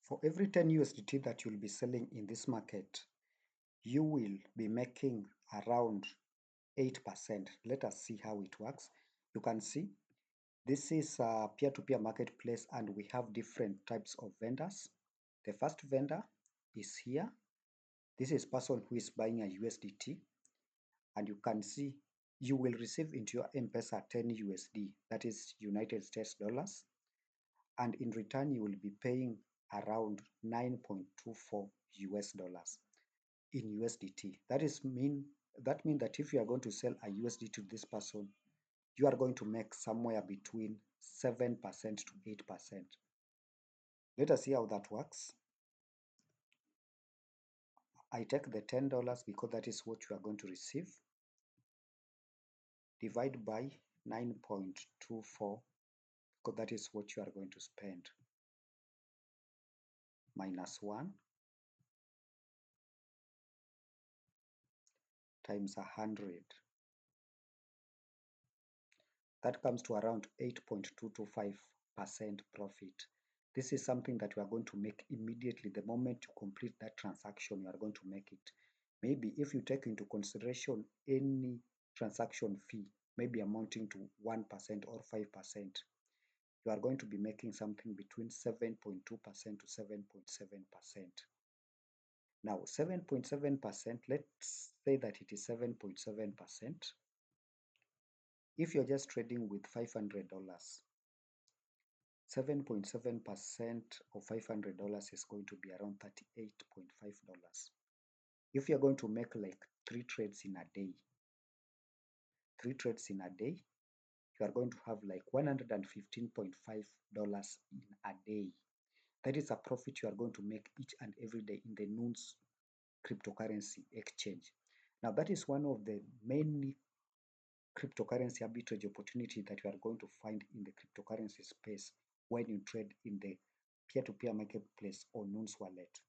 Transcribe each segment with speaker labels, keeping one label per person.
Speaker 1: For every 10 USDT that you'll be selling in this market, you will be making around 8%. Let us see how it works. You can see this is a peer-to-peer marketplace and we have different types of vendors. The first vendor is here. This is person who is buying a USDT, and you can see you will receive into your M-Pesa 10 USD, that is United States dollars, and in return you will be paying around 9.24 US dollars in USDT. That means that if you are going to sell a USD to this person, you are going to make somewhere between 7% to 8%. Let us see how that works. I take the $10 because that is what you are going to receive. Divide by 9.24 because that is what you are going to spend. Minus 1 times 100. That comes to around 8.225% profit. This is something that we are going to make immediately. The moment you complete that transaction, you are going to make it. Maybe if you take into consideration any transaction fee, maybe amounting to 1% or 5%, you are going to be making something between 7.2% to 7.7%. Now, 7.7%, let's say that it is 7.7%. If you're just trading with $500, 7.7% of $500 is going to be around $38.5. If you're going to make like 3 trades in a day, you are going to have like $115.5 in a day. That is a profit you are going to make each and every day in the Noon's cryptocurrency exchange. Now, that is one of the many cryptocurrency arbitrage opportunity that you are going to find in the cryptocurrency space when you trade in the peer-to-peer marketplace or Noon's wallet.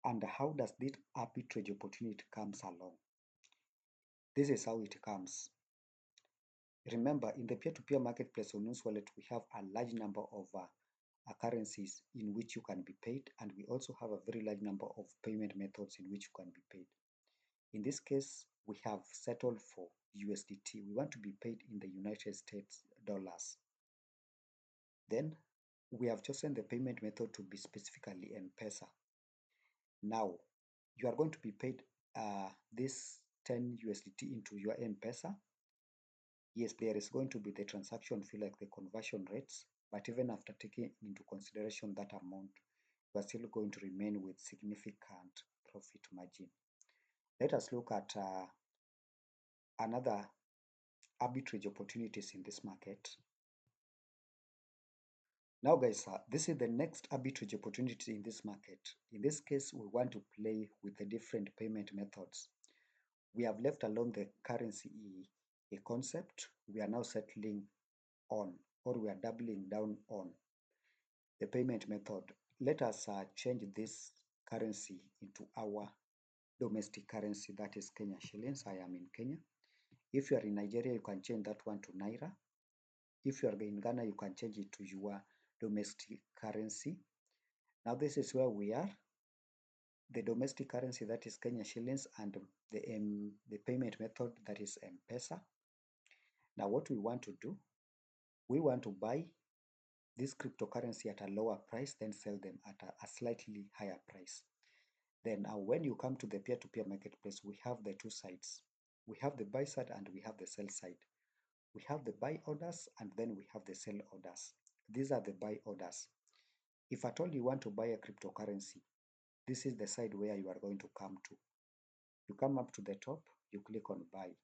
Speaker 1: And how does this arbitrage opportunity comes along? This is how it comes. Remember, in the peer-to-peer marketplace or Noon's wallet, we have a large number of currencies in which you can be paid, and we also have a very large number of payment methods in which you can be paid. In this case, we have settled for USDT. We want to be paid in the United States dollars. Then we have chosen the payment method to be specifically M-Pesa. Now, you are going to be paid this 10 USDT into your M-Pesa. Yes, there is going to be the transaction fee like the conversion rates, but even after taking into consideration that amount, you are still going to remain with significant profit margin. Let us look at another arbitrage opportunities in this market. Now guys, this is the next arbitrage opportunity in this market. In this case, we want to play with the different payment methods. We have left alone the currency a concept. We are now settling on, or we are doubling down on the payment method. Let us change this currency into our domestic currency, that is Kenya shillings. I am in Kenya. If you are in Nigeria, you can change that one to Naira. If you are in Ghana, you can change it to your domestic currency. Now this is where we are. The domestic currency, that is Kenya shillings, and the payment method, that is M-Pesa. Now what we want to do, we want to buy this cryptocurrency at a lower price, then sell them at a slightly higher price. Then when you come to the peer-to-peer marketplace, we have the two sides. We have the buy side and we have the sell side. We have the buy orders and then we have the sell orders. These are the buy orders. If at all you want to buy a cryptocurrency, this is the side where you are going to come to. You come up to the top, you click on buy.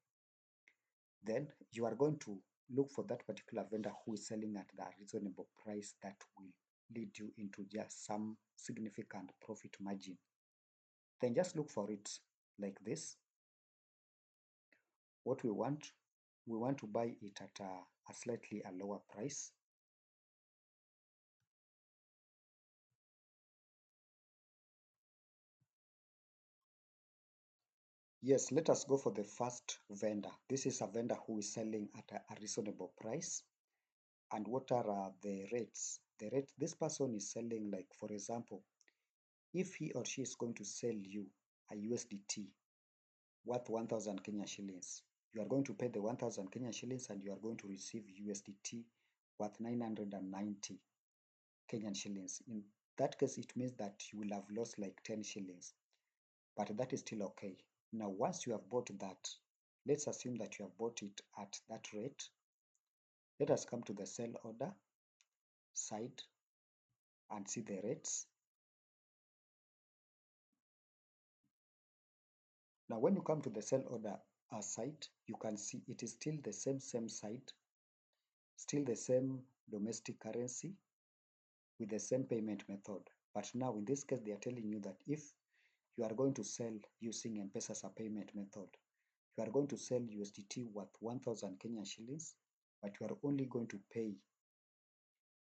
Speaker 1: Then you are going to look for that particular vendor who is selling at the reasonable price that will lead you into just some significant profit margin. Then just look for it like this. What we want to buy it at a slightly lower price. Yes, let us go for the first vendor. This is a vendor who is selling at a reasonable price. And what are the rates? the rate this person is selling, like for example, if he or she is going to sell you a USDT worth 1000 Kenya shillings, you are going to pay the 1000 Kenya shillings and you are going to receive USDT worth 990 Kenyan shillings. In that case, it means that you will have lost like 10 shillings, but that is still okay. Now, once you have bought that, let's assume that you have bought it at that rate. Let us come to the sell order side and see the rates. Now, when you come to the sell order side, you can see it is still the same side, still the same domestic currency with the same payment method. But now in this case, they are telling you that if you are going to sell using M-Pesa as a payment method, you are going to sell USDT worth 1000 Kenyan shillings, but you are only going to pay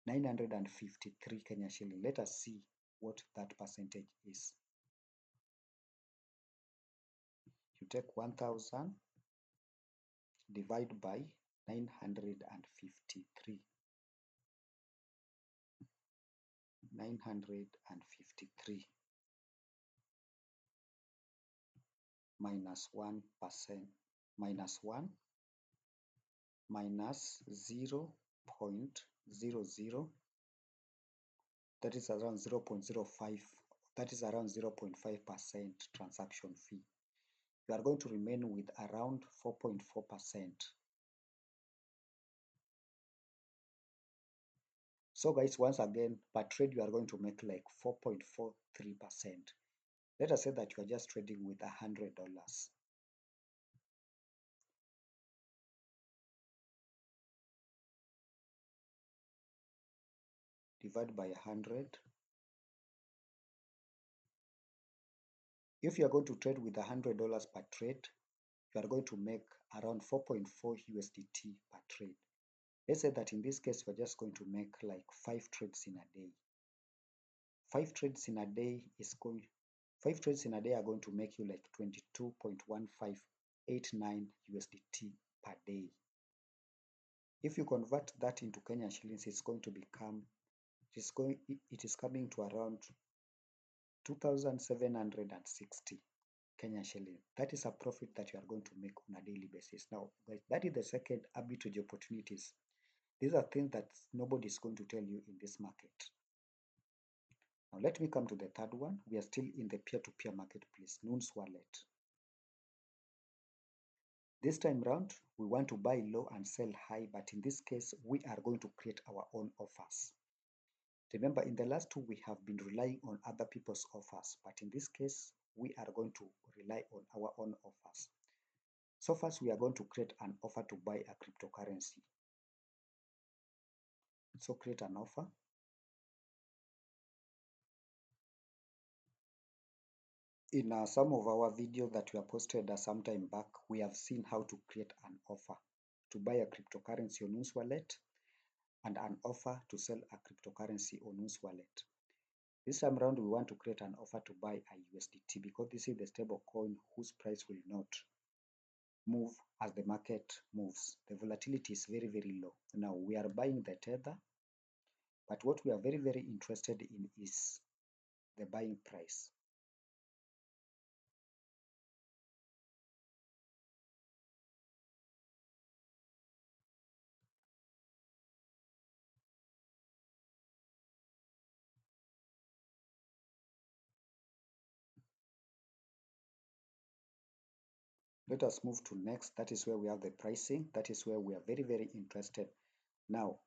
Speaker 1: 953 Kenyan shillings. Let us see what that percentage is. You take 1000 divide by 953. 953 minus 1%, minus 1 minus 0.00, that is around 0.05, that is around 0.5% transaction fee. You are going to remain with around 4.4%. So guys, once again, per trade you are going to make like 4.43%. Let us say that you are just trading with $100. Divide by 100. If you are going to trade with $100 per trade, you are going to make around 4.4 USDT per trade. Let's say that in this case, we're just going to make like 5 trades in a day. 5 trades in a day is going, 5 trades in a day are going to make you like 22.1589 USDT per day. If you convert that into Kenyan shillings, it's going to become, it is coming to around 2,760 Kenyan shilling. That is a profit that you are going to make on a daily basis. Now, that is the second arbitrage opportunities. These are things that nobody is going to tell you in this market. Now, let me come to the third one. We are still in the peer-to-peer marketplace, Noon's Wallet. This time round, we want to buy low and sell high, but in this case, we are going to create our own offers. Remember, in the last two, we have been relying on other people's offers, but in this case, we are going to rely on our own offers. So first, we are going to create an offer to buy a cryptocurrency. So create an offer. In some of our videos that we have posted some time back, we have seen how to create an offer to buy a cryptocurrency on Noon's Wallet and an offer to sell a cryptocurrency on Noon's Wallet. This time around, we want to create an offer to buy a USDT because this is the stable coin whose price will not move as the market moves. The volatility is very, very low. Now, we are buying the Tether, but what we are very, very interested in is the buying price. Let us move to next. That is where we have the pricing. That is where we are very, very interested. Now,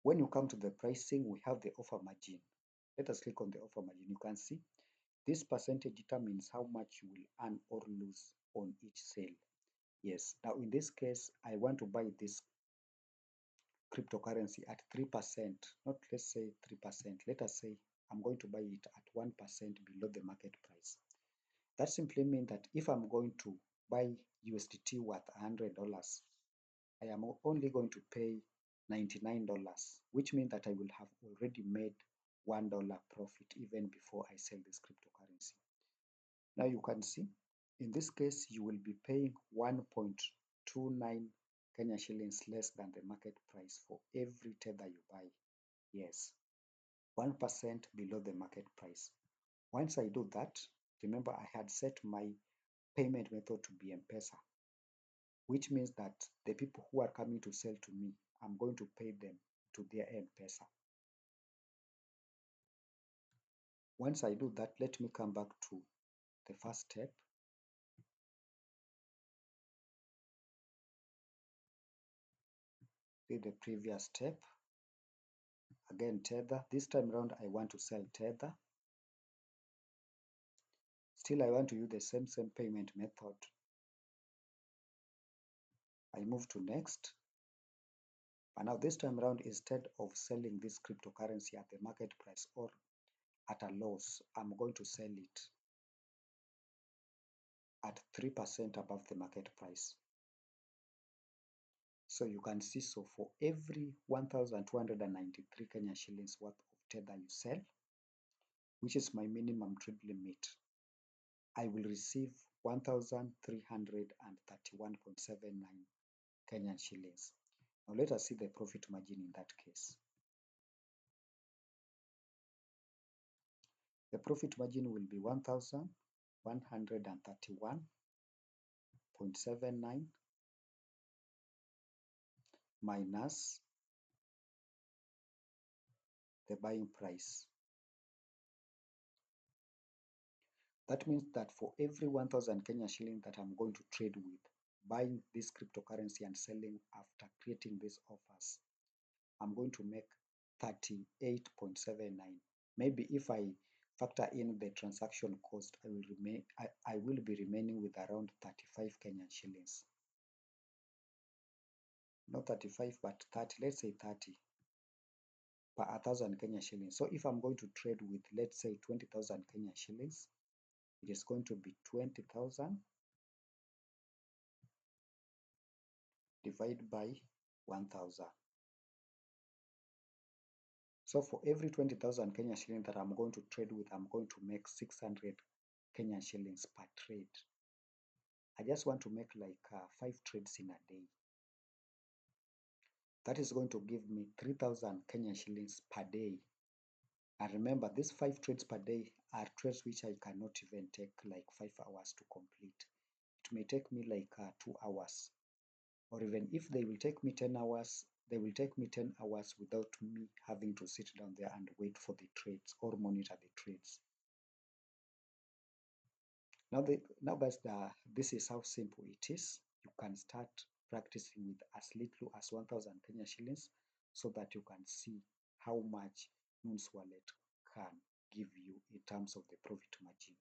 Speaker 1: when you come to the pricing, we have the offer margin. Let us click on the offer margin. You can see this percentage determines how much you will earn or lose on each sale. Yes, now in this case, I want to buy this cryptocurrency at 3%, not let's say 3%. Let us say I'm going to buy it at 1% below the market price. That simply means that if I'm going to buy USDT worth $100, I am only going to pay $99, which means that I will have already made $1 profit even before I sell this cryptocurrency. Now you can see, in this case, you will be paying 1.29 Kenya shillings less than the market price for every tether you buy. Yes, 1% below the market price. Once I do that, remember I had set my payment method to be M-Pesa, which means that the people who are coming to sell to me, I'm going to pay them to their M-Pesa. Once I do that, let me come back to the first step. Did the previous step. Again, tether. This time around, I want to sell tether. Still, I want to use the same payment method. I move to next. But now this time around, instead of selling this cryptocurrency at the market price or at a loss, I'm going to sell it at 3% above the market price. So you can see, so for every 1,293 Kenya shillings worth of tether you sell, which is my minimum trade limit, I will receive 1,331.79 Kenyan shillings. Now let us see the profit margin in that case. The profit margin will be 1,131.79 minus the buying price. That means that for every 1,000 Kenya shilling that I'm going to trade with, buying this cryptocurrency and selling after creating these offers, I'm going to make 38.79. Maybe if I factor in the transaction cost, I will be remaining with around 35 Kenyan shillings. Not 35, but 30. Let's say 30 per 1,000 Kenya shillings. So if I'm going to trade with, let's say, 20,000 Kenya shillings, it is going to be 20,000 divided by 1,000. So for every 20,000 Kenya shillings that I'm going to trade with, I'm going to make 600 Kenyan shillings per trade. I just want to make like 5 trades in a day. That is going to give me 3,000 Kenyan shillings per day. And remember, these 5 trades per day are trades which I cannot even take like 5 hours to complete. It may take me like 2 hours. Or even if they will take me 10 hours, they will take me 10 hours without me having to sit down there and wait for the trades or monitor the trades. Now guys, this is how simple it is. You can start practicing with as little as 1,000 Kenya shillings so that you can see how much Moon's wallet can give you in terms of the profit margin.